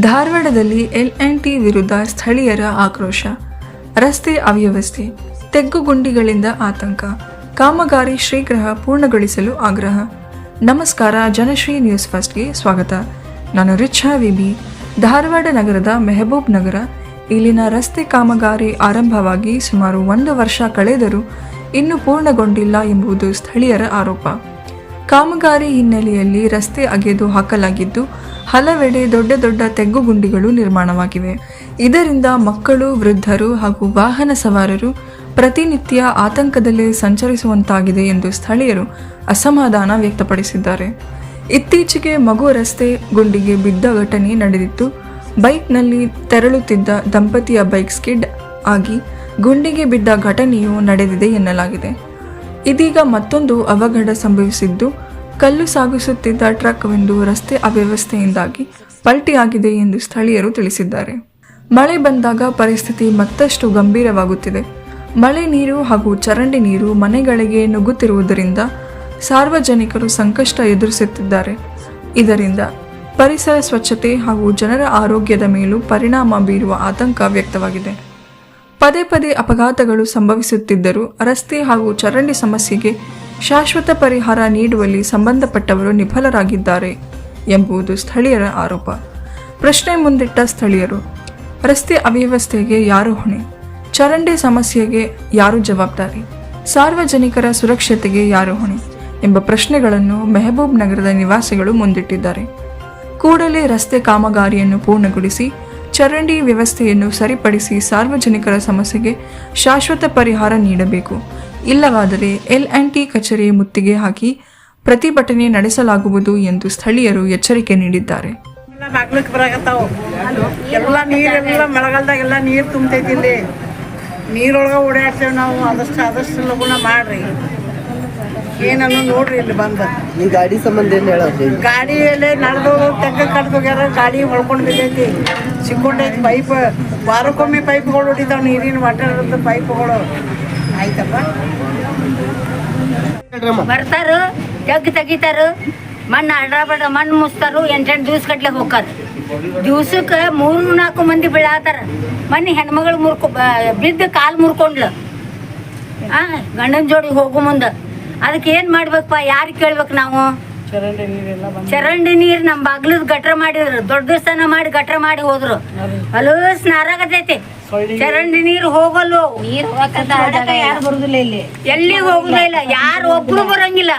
ಧಾರವಾಡದಲ್ಲಿ LNT ವಿರುದ್ಧ ಸ್ಥಳೀಯರ ಆಕ್ರೋಶ, ರಸ್ತೆ ಅವ್ಯವಸ್ಥೆ, ತೆಗ್ಗುಗುಂಡಿಗಳಿಂದ ಆತಂಕ, ಕಾಮಗಾರಿ ಶೀಘ್ರ ಪೂರ್ಣಗೊಳಿಸಲು ಆಗ್ರಹ. ನಮಸ್ಕಾರ, ಜನಶ್ರೀ ನ್ಯೂಸ್ ಫಸ್ಟ್ಗೆ ಸ್ವಾಗತ. ನಾನು ರಿಚಾ ವಿಬಿ. ಧಾರವಾಡ ನಗರದ ಮೆಹಬೂಬ್ ನಗರ ಇಲ್ಲಿನ ರಸ್ತೆ ಕಾಮಗಾರಿ ಆರಂಭವಾಗಿ ಸುಮಾರು 1 ವರ್ಷ ಕಳೆದರೂ ಇನ್ನೂ ಪೂರ್ಣಗೊಂಡಿಲ್ಲ ಎಂಬುದು ಸ್ಥಳೀಯರ ಆರೋಪ. ಕಾಮಗಾರಿ ಹಿನ್ನೆಲೆಯಲ್ಲಿ ರಸ್ತೆ ಅಗೆದು ಹಾಕಲಾಗಿದ್ದು ಹಲವೆಡೆ ದೊಡ್ಡ ದೊಡ್ಡ ತೆಗ್ಗುಗುಂಡಿಗಳು ನಿರ್ಮಾಣವಾಗಿವೆ. ಇದರಿಂದ ಮಕ್ಕಳು, ವೃದ್ಧರು ಹಾಗೂ ವಾಹನ ಸವಾರರು ಪ್ರತಿನಿತ್ಯ ಆತಂಕದಲ್ಲೇ ಸಂಚರಿಸುವಂತಾಗಿದೆ ಎಂದು ಸ್ಥಳೀಯರು ಅಸಮಾಧಾನ ವ್ಯಕ್ತಪಡಿಸಿದ್ದಾರೆ. ಇತ್ತೀಚೆಗೆ ಮಗು ರಸ್ತೆ ಗುಂಡಿಗೆ ಬಿದ್ದ ಘಟನೆ ನಡೆದಿತ್ತು. ಬೈಕ್ನಲ್ಲಿ ತೆರಳುತ್ತಿದ್ದ ದಂಪತಿಯ ಬೈಕ್ ಸ್ಕಿಡ್ ಆಗಿ ಗುಂಡಿಗೆ ಬಿದ್ದ ಘಟನೆಯೂ ನಡೆದಿದೆ ಎನ್ನಲಾಗಿದೆ. ಇದೀಗ ಮತ್ತೊಂದು ಅವಘಡ ಸಂಭವಿಸಿದ್ದು, ಕಲ್ಲು ಸಾಗಿಸುತ್ತಿದ್ದ ಟ್ರಕ್ ಒಂದು ರಸ್ತೆ ಅವ್ಯವಸ್ಥೆಯಿಂದಾಗಿ ಪಲ್ಟಿಯಾಗಿದೆ ಎಂದು ಸ್ಥಳೀಯರು ತಿಳಿಸಿದ್ದಾರೆ. ಮಳೆ ಬಂದಾಗ ಪರಿಸ್ಥಿತಿ ಮತ್ತಷ್ಟು ಗಂಭೀರವಾಗುತ್ತಿದೆ. ಮಳೆ ನೀರು ಹಾಗೂ ಚರಂಡಿ ನೀರು ಮನೆಗಳಿಗೆ ನುಗ್ಗುತ್ತಿರುವುದರಿಂದ ಸಾರ್ವಜನಿಕರು ಸಂಕಷ್ಟ ಎದುರಿಸುತ್ತಿದ್ದಾರೆ. ಇದರಿಂದ ಪರಿಸರ ಸ್ವಚ್ಛತೆ ಹಾಗೂ ಜನರ ಆರೋಗ್ಯದ ಮೇಲೂ ಪರಿಣಾಮ ಬೀರುವ ಆತಂಕ ವ್ಯಕ್ತವಾಗಿದೆ. ಪದೇ ಪದೇ ಅಪಘಾತಗಳು ಸಂಭವಿಸುತ್ತಿದ್ದರೂ ರಸ್ತೆ ಹಾಗೂ ಚರಂಡಿ ಸಮಸ್ಯೆಗೆ ಶಾಶ್ವತ ಪರಿಹಾರ ನೀಡುವಲ್ಲಿ ಸಂಬಂಧಪಟ್ಟವರು ವಿಫಲರಾಗಿದ್ದಾರೆ ಎಂಬುದು ಸ್ಥಳೀಯರ ಆರೋಪ. ಪ್ರಶ್ನೆ ಮುಂದಿಟ್ಟ ಸ್ಥಳೀಯರು, ರಸ್ತೆ ಅವ್ಯವಸ್ಥೆಗೆ ಯಾರು ಹೊಣೆ? ಚರಂಡಿ ಸಮಸ್ಯೆಗೆ ಯಾರು ಜವಾಬ್ದಾರಿ? ಸಾರ್ವಜನಿಕರ ಸುರಕ್ಷತೆಗೆ ಯಾರು ಹೊಣೆ ಎಂಬ ಪ್ರಶ್ನೆಗಳನ್ನು ಮೆಹಬೂಬ್ ನಗರದ ನಿವಾಸಿಗಳು ಮುಂದಿಟ್ಟಿದ್ದಾರೆ. ಕೂಡಲೇ ರಸ್ತೆ ಕಾಮಗಾರಿಯನ್ನು ಪೂರ್ಣಗೊಳಿಸಿ ಚರಂಡಿ ವ್ಯವಸ್ಥೆಯನ್ನು ಸರಿಪಡಿಸಿ ಸಾರ್ವಜನಿಕರ ಸಮಸ್ಯೆಗೆ ಶಾಶ್ವತ ಪರಿಹಾರ ನೀಡಬೇಕು. ಇಲ್ಲವಾದರೆ LNT ಕಚೇರಿ ಮುತ್ತಿಗೆ ಹಾಕಿ ಪ್ರತಿಭಟನೆ ನಡೆಸಲಾಗುವುದು ಎಂದು ಸ್ಥಳೀಯರು ಎಚ್ಚರಿಕೆ ನೀಡಿದ್ದಾರೆ. ಎಲ್ಲ ನೀರೆಲ್ಲ ಮಳೆಗಾಲದಾಗೆಲ್ಲ ನೀರು ತುಂಬತೈತಿ. ಇಲ್ಲಿ ನೀರೊಳಗೆ ಓಡಾಡ್ತೇವೆ ನಾವು. ಆದಷ್ಟು ಲಗುನ ಮಾಡ್ರಿ. ಏನನ್ನು ನೋಡ್ರಿ ಇಲ್ಲಿ ಬಂದ ಈ ಗಾಡಿ ಸಂಬಂಧ ಏನು ಹೇಳೋದು? ಗಾಡಿಯಲ್ಲೇ ನಡೆದು ತೆಗ್ಗ ಕಡ್ದೋಗ್ಯಾರ. ಗಾಡಿ ಹೊಳ್ಕೊಂಡು ಬಿದ್ದೈತಿ, ಸಿಕ್ಕೊಂಡೈತಿ. ಪೈಪ್ ವಾರಕ್ಕೊಮ್ಮೆ ಪೈಪ್ಗಳು ಹೊಡಿತಾವ, ನೀರಿನ ವಾಟರ್ ಪೈಪ್ಗಳು. ಆಯ್ತಪ್ಪ, ಬರ್ತಾರು, ತೆಗ್ ತೆಗಿತಾರು, ಮಣ್ಣು ಅಡ್ರಾಬಡ್ರ ಮಣ್ಣು ಮುಸ್ತಾರು. 8 ದಿವ್ಸ ಗಟ್ಲೆ ಹೋಗ್ತಾರ. ದಿವ್ಸಕ್ಕೆ 3-4 ಮಂದಿ ಬೀಳಾತಾರ. ಮನೆ ಹೆಣ್ಮಗಳು ಬಿದ್ದು ಕಾಲು ಮುರ್ಕೊಂಡ್ಲು ಗಂಡನ ಜೋಡಿ ಹೋಗೋ ಮುಂದೆ. ಅದಕ್ಕೆ ಏನು ಮಾಡ್ಬೇಕಪ್ಪ? ಯಾರಿಗೆ ಕೇಳ್ಬೇಕು ನಾವು? ಚರಂಡಿ ನೀರು ನಮ್ಮ ಬಾಗ್ಲದ ಗಟ್ರ ಮಾಡಿದ್ರು. ದೊಡ್ಡ ಸ್ಥಾನ ಮಾಡಿ ಗಟ್ರ ಮಾಡಿ ಹೋದ್ರು. ಹೊಲಸ್ ನಾರಾಗತೈತಿ. ಚರಂಡಿ ನೀರು ಹೋಗಲ್ಲು. ನೀರು ಯಾರು ಬರುದಿಲ್ಲ, ಇಲ್ಲಿ ಎಲ್ಲಿ ಹೋಗುದೇ ಇಲ್ಲ. ಯಾರು ಒಬ್ರು ಬರಂಗಿಲ್ಲ.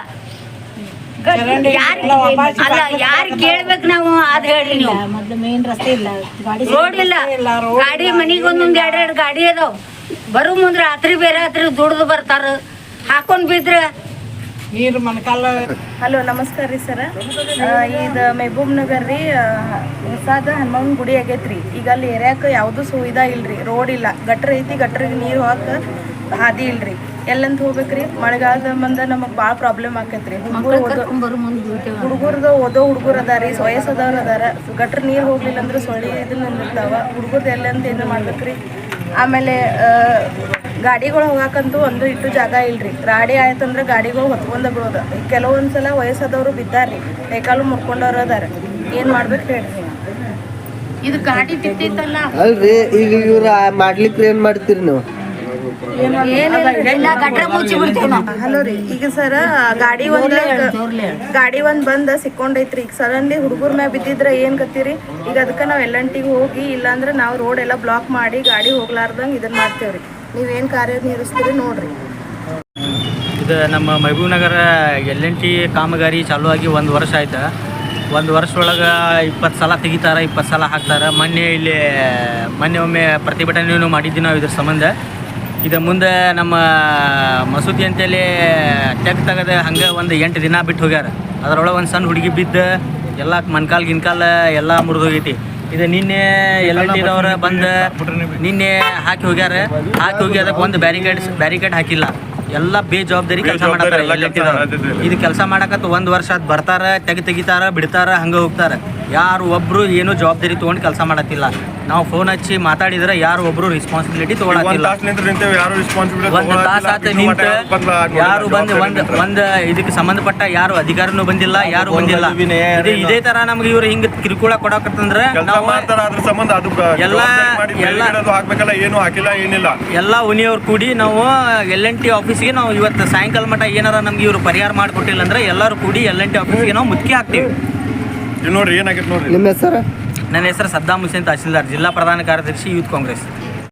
ಯಾರು ಕೇಳ್ಬೇಕು ನಾವು? ಅದ್ ಹೇಳ್ರಿ ನೀವು. ಮೊದ್ಲು ಮೇನ್ ರಸ್ತೆ ಇಲ್ಲ, ರೋಡ್ ಇಲ್ಲ. ಗಾಡಿ ಮನಿಗೆ ಒಂದೊಂದ್ 2 ಗಾಡಿ ಅದಾವ. ಬರು ಮುಂದ್ ರಾತ್ರಿ ಬೇರೆ ರಾತ್ರಿ ದುಡ್ದು ಬರ್ತಾರ. ಹಾಕೊಂಡ್ ಬಿದ್ರ ನೀರು ಮನಕಾಲ. ಹಲೋ, ನಮಸ್ಕಾರ ರೀ ಸರ. ಇದು ಮೆಹಬೂಬ್ ನಗರ್ ರೀ. ಹೊಸಾದ ಹನುಮನ್ ಗುಡಿ ಆಗೈತ್ರಿ. ಈಗ ಅಲ್ಲಿ ಏರಿಯಾಕ ಯಾವುದು ಸುವಿಧಾ ಇಲ್ರಿ. ರೋಡ್ ಇಲ್ಲ, ಗಟ್ರ ಐತಿ. ಗಟ್ರಿಗೆ ನೀರು ಹಾಕ ಹಾದಿ ಇಲ್ರಿ. ಎಲ್ಲಂತ ಹೋಗ್ಬೇಕ್ರಿ? ಮಳೆಗಾಲದ ಬಂದ ನಮಗೆ ಭಾಳ ಪ್ರಾಬ್ಲಮ್ ಆಕೈತ್ರಿ. ಹುಡುಗರ್ದು ಓದೋ ಹುಡುಗರು ಅದಾರ ರೀ, ವಯಸ್ಸದವ್ರು ಅದಾರ. ಗಟ್ರ ನೀರು ಹೋಗ್ಲಿಲ್ಲ ಅಂದ್ರೆ ಸೊಳ್ಳಿ ಇದನ್ನ ನಿಂದಿರ್ತಾವ. ಹುಡುಗರ್ದು ಎಲ್ಲಂತ ಏನು ಮಾಡ್ಬೇಕ್ರಿ? ಆಮೇಲೆ ಗಾಡಿಗಳು ಹೋಗಾಕಂತೂ ಒಂದು ಇಟ್ಟು ಜಾಗ ಇಲ್ರಿ. ಗಾಡಿ ಆಯ್ತಂದ್ರೆ ಗಾಡಿಗಳು ಹೊತ್ಕೊಂಡ ಬಿಡೋದು. ಕೆಲವೊಂದ್ಸಲ ವಯಸ್ಸಾದವರು ಬಿದ್ದಾರ್ರಿ, ಕೈಕಾಲು ಮುರ್ಕೊಂಡವ್ರು ಅದಾರ. ಏನು ಮಾಡ್ಬೇಕು ಹೇಳ್ರಿ? ಇದು ಗಾಡಿ ತಿರ್ತೈತಲ್ಲ ಅಲ್ರಿ, ಈಗ ಇವ್ರ ಮಾಡ್ಲಿಕ್ಕೆ ಏನ್ ಮಾಡ್ತೀರಿ ನೀವು? ಹಲೋ ರೀ, ಈಗ ಸರ ಗಾಡಿ ಒಂದ್ ಬಂದ ಸಿಕ್ಕೊಂಡೈತ್ರಿ. ಈಗ ಸಡನ್ಲಿ ಹುಡುಗರ ಮ್ಯಾಗ ಬಿದ್ದಿದ್ರೆ ಏನ್ ಗತ್ತೀರಿ? ಈಗ ಅದಕ್ಕೆ ನಾವು LNTಗೆ ಹೋಗಿ, ಇಲ್ಲಾಂದ್ರೆ ನಾವು ರೋಡ್ ಎಲ್ಲ ಬ್ಲಾಕ್ ಮಾಡಿ ಗಾಡಿ ಹೋಗ್ಲಾರ್ದಂಗೆ ಇದನ್ನ ಮಾಡ್ತೇವ್ರಿ. ನೀವೇನು ಕಾರ್ಯನಿರ್ವಹಿಸ್ತೀರಿ ನೋಡ್ರಿ. ಇದು ನಮ್ಮ ಮೆಹಬೂಬ್ ನಗರ LNT ಕಾಮಗಾರಿ ಚಾಲೂ ಆಗಿ 1 ವರ್ಷ ಆಯ್ತು. 1 ವರ್ಷದೊಳಗೆ 20 ಸಲ ತೆಗಿತಾರೆ, 20 ಸಲ ಹಾಕ್ತಾರೆ. ಮೊನ್ನೆ ಒಮ್ಮೆ ಪ್ರತಿಭಟನೆಯನ್ನು ಮಾಡಿದ್ವಿ ನಾವು ಇದ್ರ ಸಂಬಂಧ. ಇದು ಮುಂದೆ ನಮ್ಮ ಮಸೂತಿ ಅಂತೇಳಿ ತೆಗ್ ತೆಗೆದು ಹಂಗೆ ಒಂದು 8 ದಿನ ಬಿಟ್ಟು ಹೋಗ್ಯಾರ. ಅದರೊಳಗೆ ಒಂದು ಸಣ್ಣ ಹುಡುಗಿ ಬಿದ್ದು ಎಲ್ಲ ಮಣ್ಕಾಲು ಗಿನ್ಕಾಲ ಎಲ್ಲ ಮುರಿದೋಗೈತಿ. ಇದು ನಿನ್ನೆ LNTದವ್ರು ಬಂದು ನಿನ್ನೆ ಹಾಕಿ ಹೋಗ್ಯಾರ. ಅದಕ್ಕೆ ಒಂದು ಬ್ಯಾರಿಕೇಡ್ ಹಾಕಿಲ್ಲ. ಎಲ್ಲ ಬೇಜವಾಬ್ದಾರಿ ಕೆಲಸ ಮಾಡತ್ತಾರ LNTದವ್ರು. ಇದು ಕೆಲಸ ಮಾಡಕತ್ತ 1 ವರ್ಷ ಅದು ಬರ್ತಾರ, ತೆಗಿತಾರ, ಬಿಡ್ತಾರ, ಹಂಗೆ ಹೋಗ್ತಾರೆ. ಯಾರು ಒಬ್ಬರು ಏನೂ ಜವಾಬ್ದಾರಿ ತೊಗೊಂಡು ಕೆಲಸ ಮಾಡತ್ತಿಲ್ಲ. ನಾವು ಫೋನ್ ಹಚ್ಚಿ ಮಾತಾಡಿದ್ರೆ ಯಾರು ಒಬ್ಬರು ರೆಸ್ಪಾನ್ಸಿಬಿಲಿಟಿ ತೊಗೊಳತ್ತಿಲ್ಲ. ಒಂದು ತಾಸು ಆತ ನಿಂತು ಯಾರು ಬಂದು ಒಂದು ಇದಕ್ಕೆ ಸಂಬಂಧಪಟ್ಟ ಯಾರು ಅಧಿಕಾರಿನೂ ಬಂದಿಲ್ಲ, ಯಾರು ಬಂದಿಲ್ಲ. ಇದೇ ಥರ ನಮ್ಗೆ ಇವ್ರು ಹಿಂಗೆ ಕಿರುಕುಳ ಕೊಡಕತ್ತಂದ್ರೆ ನಾವು ಎಲ್ಲ ಉನಿಯವ್ರು ಕೂಡಿ ನಾವು L&T ಆಫೀಸ್ಗೆ ನಾವು ಇವತ್ತು ಸಾಯಂಕಾಲ ಮಟ್ಟ ಏನಾರ ನಮ್ಗೆ ಇವರು ಪರಿಹಾರ ಮಾಡಿಕೊಟ್ಟಿಲ್ಲ ಅಂದ್ರೆ ಎಲ್ಲರೂ ಕೂಡಿ L&T ಆಫೀಸ್ಗೆ ನಾವು ಮುತ್ತಿಗೆ ಹಾಕ್ತೀವಿ. ನಿಮ್ಮ ಹೆಸರು? ನನ್ನ ಹೆಸರು ಸದ್ದಾಮ್ ಹುಸೇನ್, ತಹಸೀಲ್ದಾರ್, ಜಿಲ್ಲಾ ಪ್ರಧಾನ ಕಾರ್ಯದರ್ಶಿ, ಯೂತ್ ಕಾಂಗ್ರೆಸ್.